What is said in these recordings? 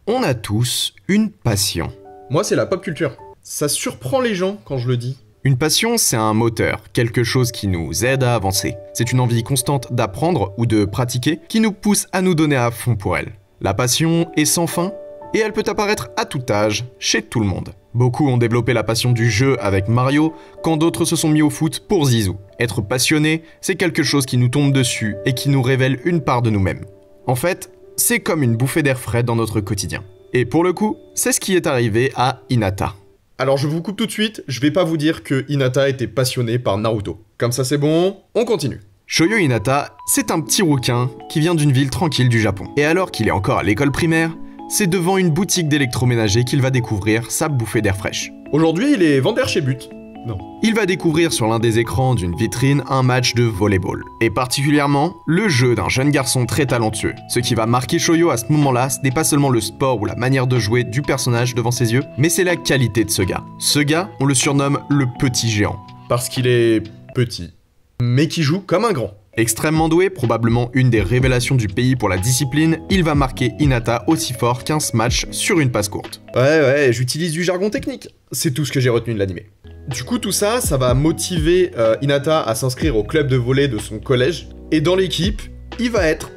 On a tous une passion. Moi, c'est la pop culture. Ça surprend les gens quand je le dis. Une passion, c'est un moteur, quelque chose qui nous aide à avancer. C'est une envie constante d'apprendre ou de pratiquer qui nous pousse à nous donner à fond pour elle. La passion est sans fin et elle peut apparaître à tout âge, chez tout le monde. Beaucoup ont développé la passion du jeu avec Mario, quand d'autres se sont mis au foot pour Zizou. Être passionné, c'est quelque chose qui nous tombe dessus et qui nous révèle une part de nous-mêmes. En fait, c'est comme une bouffée d'air frais dans notre quotidien. Et pour le coup, c'est ce qui est arrivé à Hinata. Alors je vous coupe tout de suite, je vais pas vous dire que Hinata était passionné par Naruto. Comme ça c'est bon, on continue. Shoyo Hinata, c'est un petit rouquin qui vient d'une ville tranquille du Japon. Et alors qu'il est encore à l'école primaire, c'est devant une boutique d'électroménager qu'il va découvrir sa bouffée d'air fraîche. Aujourd'hui il est vendeur chez But. Non. Il va découvrir sur l'un des écrans d'une vitrine un match de volleyball, et particulièrement le jeu d'un jeune garçon très talentueux. Ce qui va marquer Shoyo à ce moment-là, ce n'est pas seulement le sport ou la manière de jouer du personnage devant ses yeux, mais c'est la qualité de ce gars. Ce gars, on le surnomme le petit géant. Parce qu'il est petit, mais qui joue comme un grand. Extrêmement doué, probablement une des révélations du pays pour la discipline, il va marquer Hinata aussi fort qu'15 matchs sur une passe courte. Ouais, j'utilise du jargon technique. C'est tout ce que j'ai retenu de l'animé. Du coup, tout ça, ça va motiver Hinata à s'inscrire au club de volley de son collège. Et dans l'équipe, il va être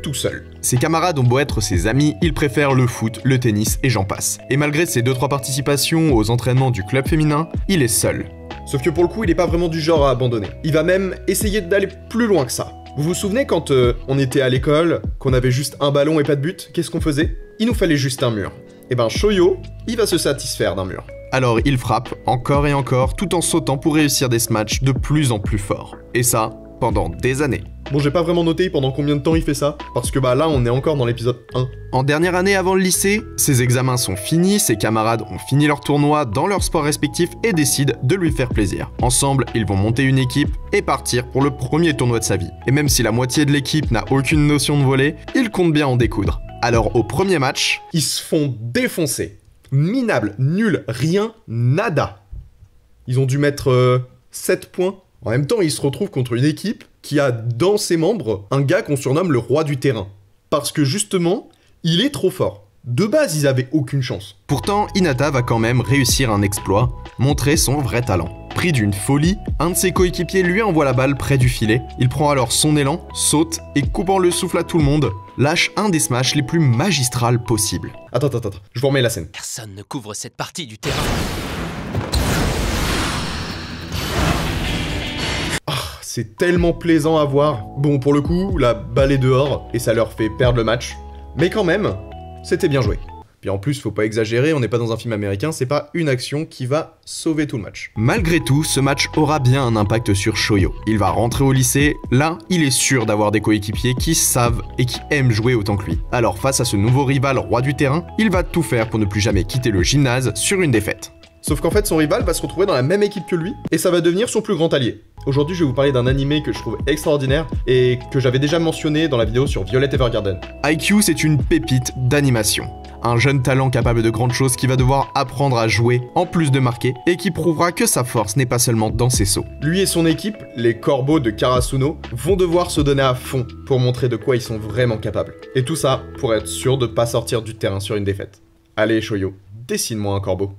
tout seul. Ses camarades ont beau être ses amis, ils préfèrent le foot, le tennis et j'en passe. Et malgré ses 2-3 participations aux entraînements du club féminin, il est seul. Sauf que pour le coup, il est pas vraiment du genre à abandonner. Il va même essayer d'aller plus loin que ça. Vous vous souvenez quand on était à l'école, qu'on avait juste un ballon et pas de but, qu'est-ce qu'on faisait? Il nous fallait juste un mur. Et ben Shoyo, il va se satisfaire d'un mur. Alors il frappe encore et encore tout en sautant pour réussir des smatchs de plus en plus forts. Et ça, pendant des années. Bon, j'ai pas vraiment noté pendant combien de temps il fait ça, parce que là on est encore dans l'épisode 1. En dernière année avant le lycée, ses examens sont finis, ses camarades ont fini leur tournoi dans leurs sports respectifs et décident de lui faire plaisir. Ensemble, ils vont monter une équipe et partir pour le premier tournoi de sa vie. Et même si la moitié de l'équipe n'a aucune notion de volley, ils comptent bien en découdre. Alors au premier match, ils se font défoncer. Minable, nul, rien, nada. Ils ont dû mettre 7 points. En même temps, ils se retrouvent contre une équipe qui a dans ses membres un gars qu'on surnomme le roi du terrain. Parce que justement, il est trop fort. De base, ils avaient aucune chance. Pourtant, Hinata va quand même réussir un exploit, montrer son vrai talent. Pris d'une folie, un de ses coéquipiers lui envoie la balle près du filet. Il prend alors son élan, saute et coupant le souffle à tout le monde, lâche un des smashs les plus magistrales possibles. Attends, je vous remets la scène. Personne ne couvre cette partie du terrain. C'est tellement plaisant à voir. Bon, pour le coup, la balle est dehors et ça leur fait perdre le match. Mais quand même, c'était bien joué. Puis en plus, faut pas exagérer, on n'est pas dans un film américain, c'est pas une action qui va sauver tout le match. Malgré tout, ce match aura bien un impact sur Shoyo. Il va rentrer au lycée, là, il est sûr d'avoir des coéquipiers qui savent et qui aiment jouer autant que lui. Alors face à ce nouveau rival roi du terrain, il va tout faire pour ne plus jamais quitter le gymnase sur une défaite. Sauf qu'en fait, son rival va se retrouver dans la même équipe que lui, et ça va devenir son plus grand allié. Aujourd'hui, je vais vous parler d'un animé que je trouve extraordinaire, et que j'avais déjà mentionné dans la vidéo sur Violet Evergarden. Haikyuu, c'est une pépite d'animation. Un jeune talent capable de grandes choses qui va devoir apprendre à jouer, en plus de marquer, et qui prouvera que sa force n'est pas seulement dans ses sauts. Lui et son équipe, les Corbeaux de Karasuno, vont devoir se donner à fond pour montrer de quoi ils sont vraiment capables. Et tout ça pour être sûr de pas sortir du terrain sur une défaite. Allez, Shoyo, dessine-moi un corbeau.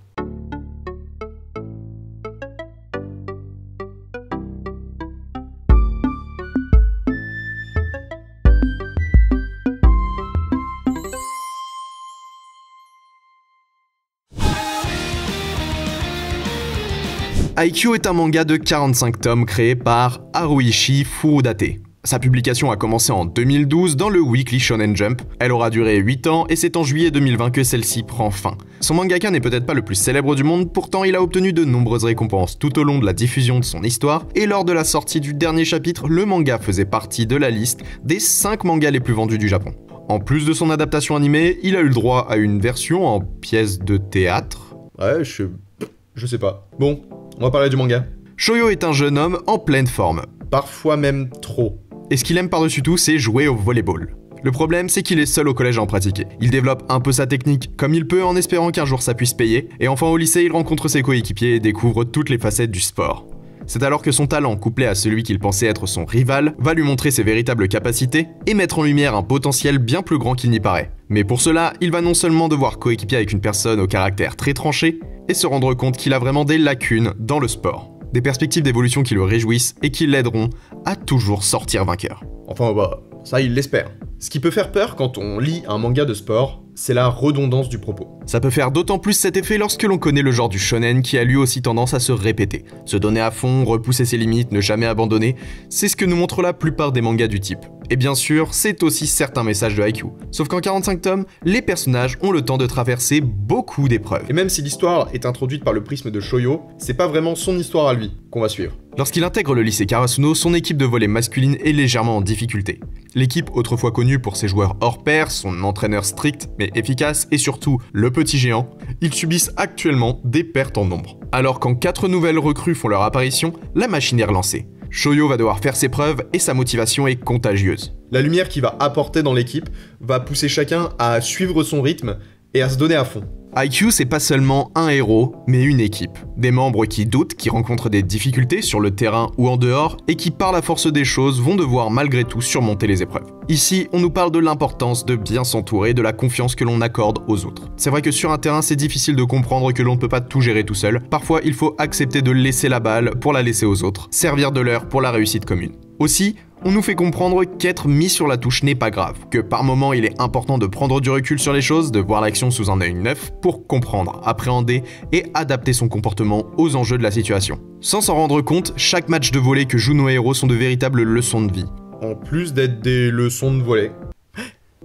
Haikyuu est un manga de 45 tomes créé par Haruichi Furudate. Sa publication a commencé en 2012 dans le Weekly Shonen Jump. Elle aura duré 8 ans et c'est en juillet 2020 que celle-ci prend fin. Son mangaka n'est peut-être pas le plus célèbre du monde, pourtant il a obtenu de nombreuses récompenses tout au long de la diffusion de son histoire, et lors de la sortie du dernier chapitre, le manga faisait partie de la liste des 5 mangas les plus vendus du Japon. En plus de son adaptation animée, il a eu le droit à une version en pièce de théâtre. Ouais, je sais pas. Bon, on va parler du manga. Shoyo est un jeune homme en pleine forme. Parfois même trop. Et ce qu'il aime par-dessus tout, c'est jouer au volleyball. Le problème, c'est qu'il est seul au collège à en pratiquer. Il développe un peu sa technique comme il peut en espérant qu'un jour ça puisse payer. Et enfin au lycée, il rencontre ses coéquipiers et découvre toutes les facettes du sport. C'est alors que son talent, couplé à celui qu'il pensait être son rival, va lui montrer ses véritables capacités et mettre en lumière un potentiel bien plus grand qu'il n'y paraît. Mais pour cela, il va non seulement devoir coéquipier avec une personne au caractère très tranché, et se rendre compte qu'il a vraiment des lacunes dans le sport. Des perspectives d'évolution qui le réjouissent et qui l'aideront à toujours sortir vainqueur. Enfin, bah, ça il l'espère. Ce qui peut faire peur quand on lit un manga de sport, c'est la redondance du propos. Ça peut faire d'autant plus cet effet lorsque l'on connaît le genre du shonen qui a lui aussi tendance à se répéter. Se donner à fond, repousser ses limites, ne jamais abandonner, c'est ce que nous montrent la plupart des mangas du type. Et bien sûr, c'est aussi certains messages de Haikyuu. Sauf qu'en 45 tomes, les personnages ont le temps de traverser beaucoup d'épreuves. Et même si l'histoire est introduite par le prisme de Shoyo, c'est pas vraiment son histoire à lui qu'on va suivre. Lorsqu'il intègre le lycée Karasuno, son équipe de volley masculine est légèrement en difficulté. L'équipe, autrefois connue pour ses joueurs hors pair, son entraîneur strict mais efficace et surtout le petit géant, ils subissent actuellement des pertes en nombre. Alors quand 4 nouvelles recrues font leur apparition, la machine est relancée. Shoyo va devoir faire ses preuves et sa motivation est contagieuse. La lumière qu'il va apporter dans l'équipe va pousser chacun à suivre son rythme et à se donner à fond. Haikyuu, c'est pas seulement un héros, mais une équipe. Des membres qui doutent, qui rencontrent des difficultés sur le terrain ou en dehors, et qui par la force des choses vont devoir malgré tout surmonter les épreuves. Ici, on nous parle de l'importance de bien s'entourer, de la confiance que l'on accorde aux autres. C'est vrai que sur un terrain, c'est difficile de comprendre que l'on ne peut pas tout gérer tout seul. Parfois, il faut accepter de laisser la balle pour la laisser aux autres, servir de leur pour la réussite commune. Aussi, on nous fait comprendre qu'être mis sur la touche n'est pas grave, que par moment il est important de prendre du recul sur les choses, de voir l'action sous un œil neuf pour comprendre, appréhender et adapter son comportement aux enjeux de la situation. Sans s'en rendre compte, chaque match de volley que jouent nos héros sont de véritables leçons de vie. En plus d'être des leçons de volley.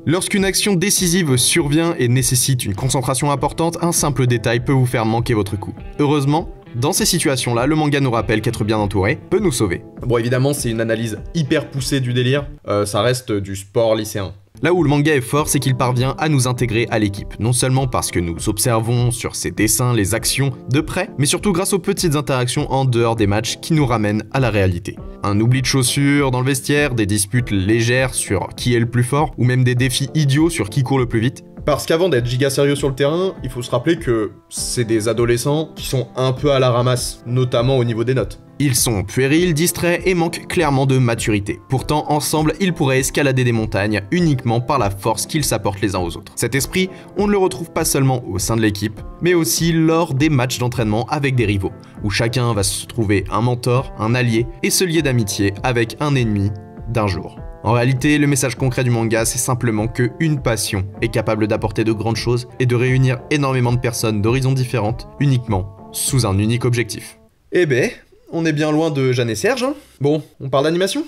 Lorsqu'une action décisive survient et nécessite une concentration importante, un simple détail peut vous faire manquer votre coup. Heureusement, dans ces situations-là, le manga nous rappelle qu'être bien entouré peut nous sauver. Bon, évidemment, c'est une analyse hyper poussée du délire, ça reste du sport lycéen. Là où le manga est fort, c'est qu'il parvient à nous intégrer à l'équipe, non seulement parce que nous observons sur ses dessins les actions de près, mais surtout grâce aux petites interactions en dehors des matchs qui nous ramènent à la réalité. Un oubli de chaussures dans le vestiaire, des disputes légères sur qui est le plus fort, ou même des défis idiots sur qui court le plus vite. Parce qu'avant d'être giga sérieux sur le terrain, il faut se rappeler que c'est des adolescents qui sont un peu à la ramasse, notamment au niveau des notes. Ils sont puérils, distraits et manquent clairement de maturité. Pourtant, ensemble, ils pourraient escalader des montagnes uniquement par la force qu'ils s'apportent les uns aux autres. Cet esprit, on ne le retrouve pas seulement au sein de l'équipe, mais aussi lors des matchs d'entraînement avec des rivaux, où chacun va se trouver un mentor, un allié, et se lier d'amitié avec un ennemi d'un jour. En réalité, le message concret du manga, c'est simplement qu'une passion est capable d'apporter de grandes choses et de réunir énormément de personnes d'horizons différentes, uniquement sous un unique objectif. Eh ben, on est bien loin de Jeanne et Serge, hein. Bon, on parle d'animation ?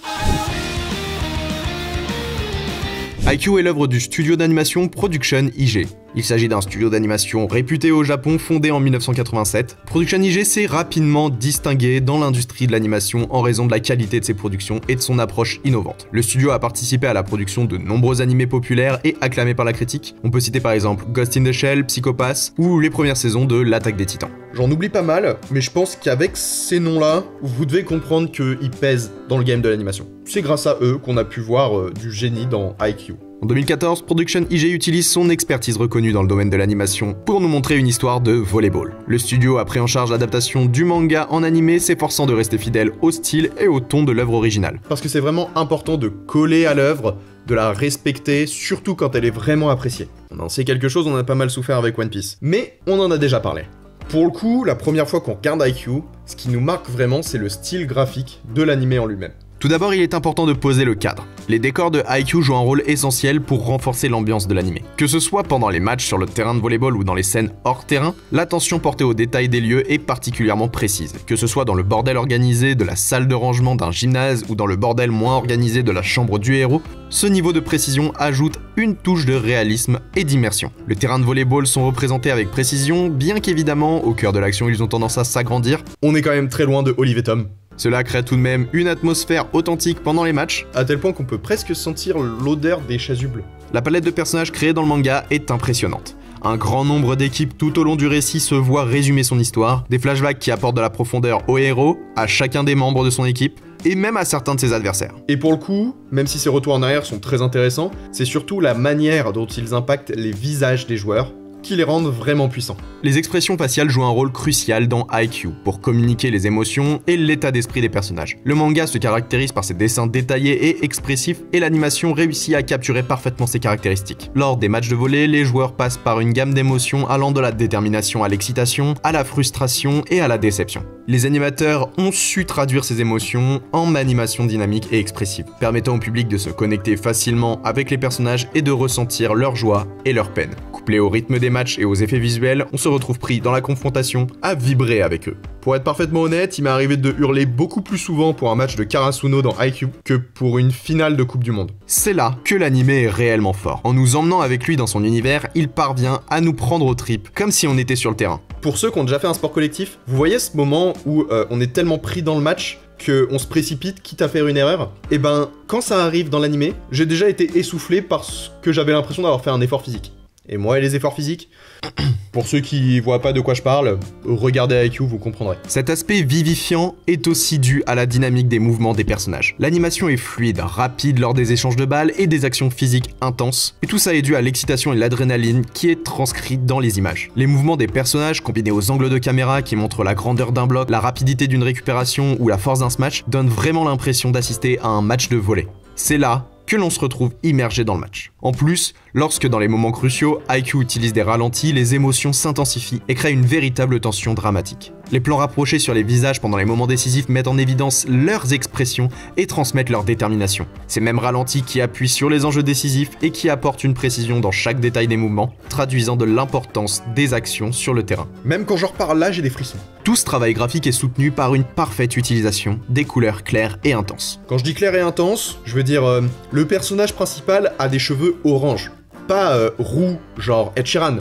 Haikyuu est l'œuvre du studio d'animation Production IG. Il s'agit d'un studio d'animation réputé au Japon fondé en 1987. Production IG s'est rapidement distingué dans l'industrie de l'animation en raison de la qualité de ses productions et de son approche innovante. Le studio a participé à la production de nombreux animés populaires et acclamés par la critique. On peut citer par exemple Ghost in the Shell, Psycho Pass ou les premières saisons de L'Attaque des Titans. J'en oublie pas mal, mais je pense qu'avec ces noms-là, vous devez comprendre qu'ils pèsent dans le game de l'animation. C'est grâce à eux qu'on a pu voir du génie dans Haikyuu. En 2014, Production IG utilise son expertise reconnue dans le domaine de l'animation pour nous montrer une histoire de volleyball. Le studio a pris en charge l'adaptation du manga en animé, s'efforçant de rester fidèle au style et au ton de l'œuvre originale. Parce que c'est vraiment important de coller à l'œuvre, de la respecter, surtout quand elle est vraiment appréciée. On en sait quelque chose, on a pas mal souffert avec One Piece. Mais on en a déjà parlé. Pour le coup, la première fois qu'on regarde Haikyuu, ce qui nous marque vraiment, c'est le style graphique de l'animé en lui-même. Tout d'abord, il est important de poser le cadre. Les décors de Haikyuu jouent un rôle essentiel pour renforcer l'ambiance de l'anime. Que ce soit pendant les matchs sur le terrain de volleyball ou dans les scènes hors terrain, l'attention portée aux détails des lieux est particulièrement précise. Que ce soit dans le bordel organisé de la salle de rangement d'un gymnase ou dans le bordel moins organisé de la chambre du héros, ce niveau de précision ajoute une touche de réalisme et d'immersion. Les terrains de volleyball sont représentés avec précision, bien qu'évidemment, au cœur de l'action, ils ont tendance à s'agrandir. On est quand même très loin de Olive et Tom. Cela crée tout de même une atmosphère authentique pendant les matchs, à tel point qu'on peut presque sentir l'odeur des chasubles. La palette de personnages créés dans le manga est impressionnante. Un grand nombre d'équipes tout au long du récit se voient résumer son histoire, des flashbacks qui apportent de la profondeur au héros, à chacun des membres de son équipe, et même à certains de ses adversaires. Et pour le coup, même si ces retours en arrière sont très intéressants, c'est surtout la manière dont ils impactent les visages des joueurs, qui les rendent vraiment puissants. Les expressions faciales jouent un rôle crucial dans Haikyuu pour communiquer les émotions et l'état d'esprit des personnages. Le manga se caractérise par ses dessins détaillés et expressifs et l'animation réussit à capturer parfaitement ces caractéristiques. Lors des matchs de volley, les joueurs passent par une gamme d'émotions allant de la détermination à l'excitation, à la frustration et à la déception. Les animateurs ont su traduire ces émotions en animation dynamique et expressive, permettant au public de se connecter facilement avec les personnages et de ressentir leur joie et leur peine. Couplé au rythme des matchs et aux effets visuels, on se retrouve pris dans la confrontation à vibrer avec eux. Pour être parfaitement honnête, il m'est arrivé de hurler beaucoup plus souvent pour un match de Karasuno dans Haikyuu que pour une finale de Coupe du Monde. C'est là que l'animé est réellement fort. En nous emmenant avec lui dans son univers, il parvient à nous prendre aux tripes, comme si on était sur le terrain. Pour ceux qui ont déjà fait un sport collectif, vous voyez ce moment où on est tellement pris dans le match qu'on se précipite quitte à faire une erreur? Et ben, quand ça arrive dans l'animé, j'ai déjà été essoufflé parce que j'avais l'impression d'avoir fait un effort physique. Et moi et les efforts physiques, pour ceux qui voient pas de quoi je parle, regardez Haikyuu, vous comprendrez. Cet aspect vivifiant est aussi dû à la dynamique des mouvements des personnages. L'animation est fluide, rapide lors des échanges de balles et des actions physiques intenses, et tout ça est dû à l'excitation et l'adrénaline qui est transcrite dans les images. Les mouvements des personnages, combinés aux angles de caméra qui montrent la grandeur d'un bloc, la rapidité d'une récupération ou la force d'un smash, donnent vraiment l'impression d'assister à un match de volley. C'est là que l'on se retrouve immergé dans le match. En plus, lorsque dans les moments cruciaux, Haikyuu utilise des ralentis, les émotions s'intensifient et créent une véritable tension dramatique. Les plans rapprochés sur les visages pendant les moments décisifs mettent en évidence leurs expressions et transmettent leur détermination. Ces mêmes ralentis qui appuient sur les enjeux décisifs et qui apportent une précision dans chaque détail des mouvements, traduisant de l'importance des actions sur le terrain. Même quand je reparle là, j'ai des frissons. Tout ce travail graphique est soutenu par une parfaite utilisation des couleurs claires et intenses. Quand je dis clair et intense, je veux dire le personnage principal a des cheveux orange. Pas roux, genre Ed Sheeran.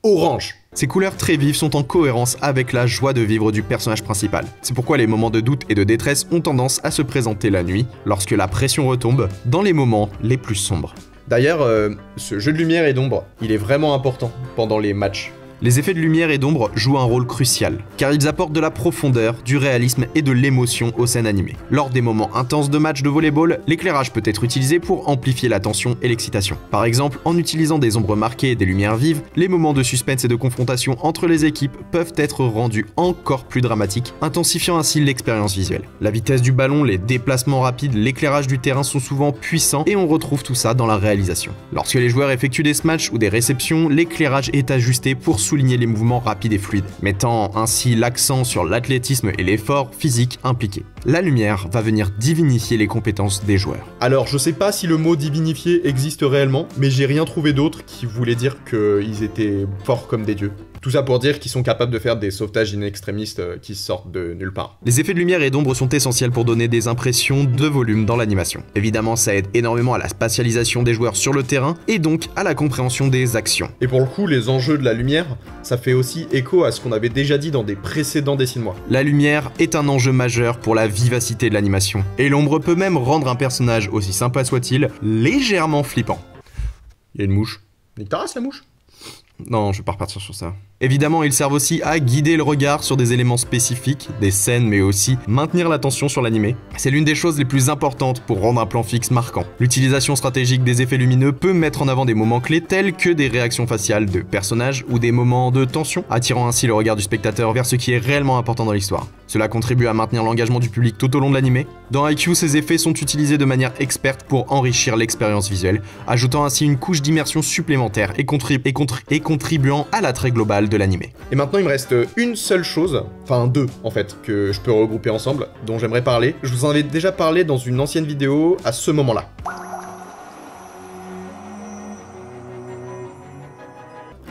Orange. Ces couleurs très vives sont en cohérence avec la joie de vivre du personnage principal. C'est pourquoi les moments de doute et de détresse ont tendance à se présenter la nuit, lorsque la pression retombe, dans les moments les plus sombres. D'ailleurs, ce jeu de lumière et d'ombre, il est vraiment important pendant les matchs. Les effets de lumière et d'ombre jouent un rôle crucial, car ils apportent de la profondeur, du réalisme et de l'émotion aux scènes animées. Lors des moments intenses de matchs de volleyball, l'éclairage peut être utilisé pour amplifier la tension et l'excitation. Par exemple, en utilisant des ombres marquées et des lumières vives, les moments de suspense et de confrontation entre les équipes peuvent être rendus encore plus dramatiques, intensifiant ainsi l'expérience visuelle. La vitesse du ballon, les déplacements rapides, l'éclairage du terrain sont souvent puissants et on retrouve tout ça dans la réalisation. Lorsque les joueurs effectuent des smash ou des réceptions, l'éclairage est ajusté pour souligner les mouvements rapides et fluides, mettant ainsi l'accent sur l'athlétisme et l'effort physique impliqué. La lumière va venir divinifier les compétences des joueurs. Alors, je sais pas si le mot divinifier existe réellement, mais j'ai rien trouvé d'autre qui voulait dire qu'ils étaient forts comme des dieux. Tout ça pour dire qu'ils sont capables de faire des sauvetages in-extremistes qui sortent de nulle part. Les effets de lumière et d'ombre sont essentiels pour donner des impressions de volume dans l'animation. Évidemment, ça aide énormément à la spatialisation des joueurs sur le terrain et donc à la compréhension des actions. Et pour le coup, les enjeux de la lumière, ça fait aussi écho à ce qu'on avait déjà dit dans des précédents Dessine-moi. La lumière est un enjeu majeur pour la vivacité de l'animation. Et l'ombre peut même rendre un personnage, aussi sympa soit-il, légèrement flippant. Il y a une mouche. Nique ta race, la mouche? Non, je vais pas repartir sur ça. Évidemment, ils servent aussi à guider le regard sur des éléments spécifiques, des scènes, mais aussi maintenir l'attention sur l'animé. C'est l'une des choses les plus importantes pour rendre un plan fixe marquant. L'utilisation stratégique des effets lumineux peut mettre en avant des moments clés tels que des réactions faciales de personnages ou des moments de tension, attirant ainsi le regard du spectateur vers ce qui est réellement important dans l'histoire. Cela contribue à maintenir l'engagement du public tout au long de l'animé. Dans Haikyuu, ces effets sont utilisés de manière experte pour enrichir l'expérience visuelle, ajoutant ainsi une couche d'immersion supplémentaire et contribuant à l'attrait global de l'animé. Et maintenant, il me reste une seule chose, enfin deux en fait, que je peux regrouper ensemble, dont j'aimerais parler. Je vous en avais déjà parlé dans une ancienne vidéo à ce moment-là.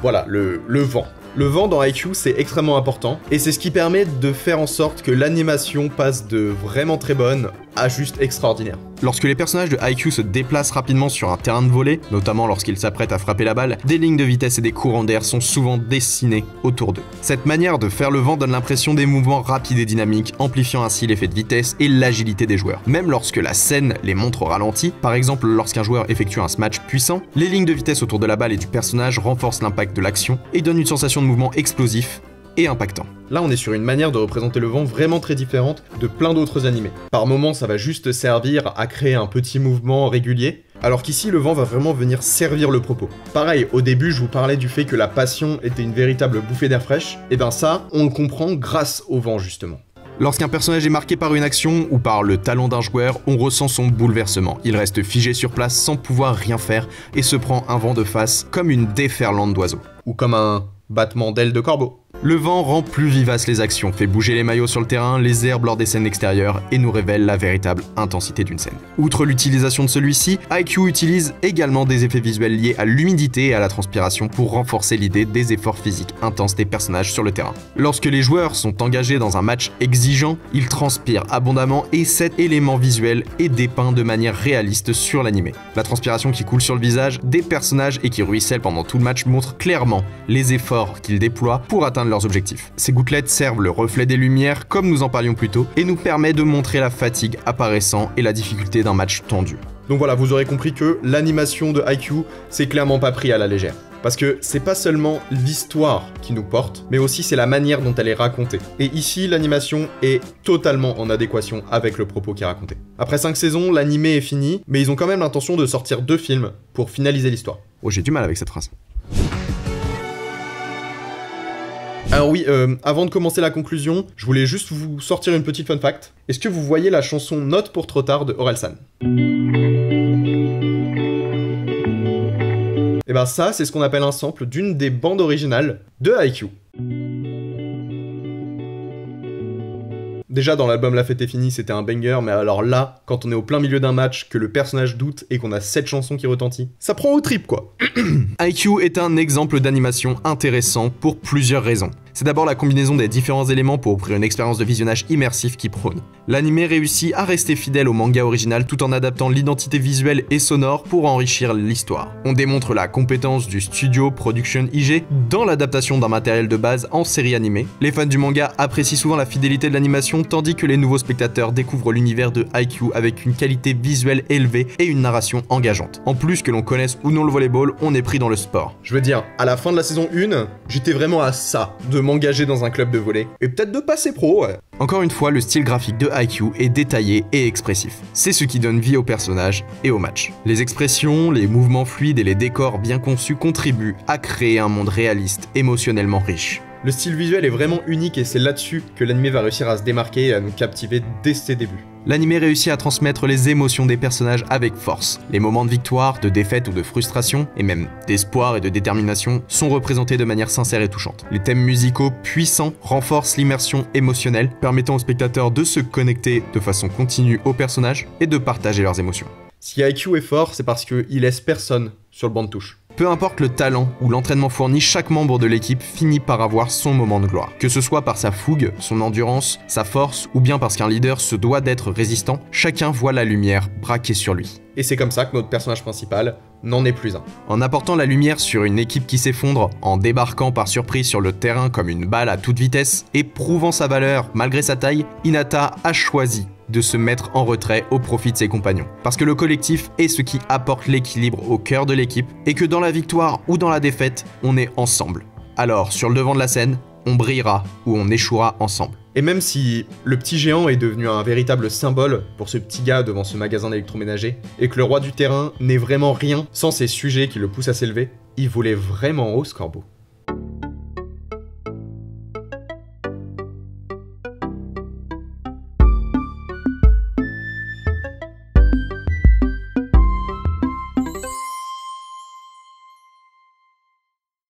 Voilà, le vent. Le vent dans Haikyuu, c'est extrêmement important, et c'est ce qui permet de faire en sorte que l'animation passe de vraiment très bonne à juste extraordinaire. Lorsque les personnages de Haikyuu se déplacent rapidement sur un terrain de volley, notamment lorsqu'ils s'apprêtent à frapper la balle, des lignes de vitesse et des courants d'air sont souvent dessinés autour d'eux. Cette manière de faire le vent donne l'impression des mouvements rapides et dynamiques, amplifiant ainsi l'effet de vitesse et l'agilité des joueurs. Même lorsque la scène les montre au ralenti, par exemple lorsqu'un joueur effectue un smash puissant, les lignes de vitesse autour de la balle et du personnage renforcent l'impact de l'action et donnent une sensation de mouvement explosif et impactant. Là, on est sur une manière de représenter le vent vraiment très différente de plein d'autres animés. Par moments, ça va juste servir à créer un petit mouvement régulier, Alors qu'ici, le vent va vraiment venir servir le propos. Pareil, au début, je vous parlais du fait que la passion était une véritable bouffée d'air fraîche, et ben ça, on le comprend grâce au vent justement. Lorsqu'un personnage est marqué par une action ou par le talent d'un joueur, on ressent son bouleversement. Il reste figé sur place sans pouvoir rien faire et se prend un vent de face comme une déferlante d'oiseaux. Ou comme un battement d'ailes de corbeau. Le vent rend plus vivaces les actions, fait bouger les maillots sur le terrain, les herbes lors des scènes extérieures et nous révèle la véritable intensité d'une scène. Outre l'utilisation de celui-ci, IQ utilise également des effets visuels liés à l'humidité et à la transpiration pour renforcer l'idée des efforts physiques intenses des personnages sur le terrain. Lorsque les joueurs sont engagés dans un match exigeant, ils transpirent abondamment et cet élément visuel est dépeint de manière réaliste sur l'animé. La transpiration qui coule sur le visage des personnages et qui ruisselle pendant tout le match montre clairement les efforts qu'ils déploient pour atteindre leurs objectifs. Ces gouttelettes servent le reflet des lumières, comme nous en parlions plus tôt, et nous permet de montrer la fatigue apparaissant et la difficulté d'un match tendu. Donc voilà, vous aurez compris que l'animation de IQ, c'est clairement pas pris à la légère. Parce que c'est pas seulement l'histoire qui nous porte, mais aussi c'est la manière dont elle est racontée. Et ici, l'animation est totalement en adéquation avec le propos qui est raconté. Après 5 saisons, l'animé est fini, mais ils ont quand même l'intention de sortir 2 films pour finaliser l'histoire. Oh, j'ai du mal avec cette phrase. Alors oui, avant de commencer la conclusion, je voulais juste vous sortir une petite fun fact. Est-ce que vous voyez la chanson Note pour trop tard de Orelsan? Et ben ça, c'est ce qu'on appelle un sample d'une des bandes originales de IQ. Déjà dans l'album La Fête est finie, c'était un banger, mais alors là, quand on est au plein milieu d'un match, que le personnage doute et qu'on a cette chanson qui retentit, ça prend au trip quoi. IQ est un exemple d'animation intéressant pour plusieurs raisons. C'est d'abord la combinaison des différents éléments pour offrir une expérience de visionnage immersif qui prône. L'anime réussit à rester fidèle au manga original tout en adaptant l'identité visuelle et sonore pour enrichir l'histoire. On démontre la compétence du studio Production IG dans l'adaptation d'un matériel de base en série animée. Les fans du manga apprécient souvent la fidélité de l'animation tandis que les nouveaux spectateurs découvrent l'univers de IQ avec une qualité visuelle élevée et une narration engageante. En plus que l'on connaisse ou non le volleyball, on est pris dans le sport. Je veux dire, à la fin de la saison 1, j'étais vraiment à ça, de m'engager dans un club de volley. Et peut-être de passer pro, ouais. Encore une fois, le style graphique de IQ est détaillé et expressif. C'est ce qui donne vie aux personnages et au match. Les expressions, les mouvements fluides et les décors bien conçus contribuent à créer un monde réaliste, émotionnellement riche. Le style visuel est vraiment unique et c'est là-dessus que l'anime va réussir à se démarquer et à nous captiver dès ses débuts. L'anime réussit à transmettre les émotions des personnages avec force. Les moments de victoire, de défaite ou de frustration, et même d'espoir et de détermination, sont représentés de manière sincère et touchante. Les thèmes musicaux puissants renforcent l'immersion émotionnelle, permettant aux spectateurs de se connecter de façon continue aux personnages et de partager leurs émotions. Si IQ est fort, c'est parce qu'il laisse personne sur le banc de touche. Peu importe le talent ou l'entraînement fourni, chaque membre de l'équipe finit par avoir son moment de gloire. Que ce soit par sa fougue, son endurance, sa force, ou bien parce qu'un leader se doit d'être résistant, chacun voit la lumière braquée sur lui. Et c'est comme ça que notre personnage principal n'en est plus un. En apportant la lumière sur une équipe qui s'effondre, en débarquant par surprise sur le terrain comme une balle à toute vitesse, et prouvant sa valeur malgré sa taille, Hinata a choisi de se mettre en retrait au profit de ses compagnons. Parce que le collectif est ce qui apporte l'équilibre au cœur de l'équipe, et que dans la victoire ou dans la défaite, on est ensemble. Alors, sur le devant de la scène, on brillera ou on échouera ensemble. Et même si le petit géant est devenu un véritable symbole pour ce petit gars devant ce magasin d'électroménager, et que le roi du terrain n'est vraiment rien sans ces sujets qui le poussent à s'élever, il volait vraiment haut ce corbeau.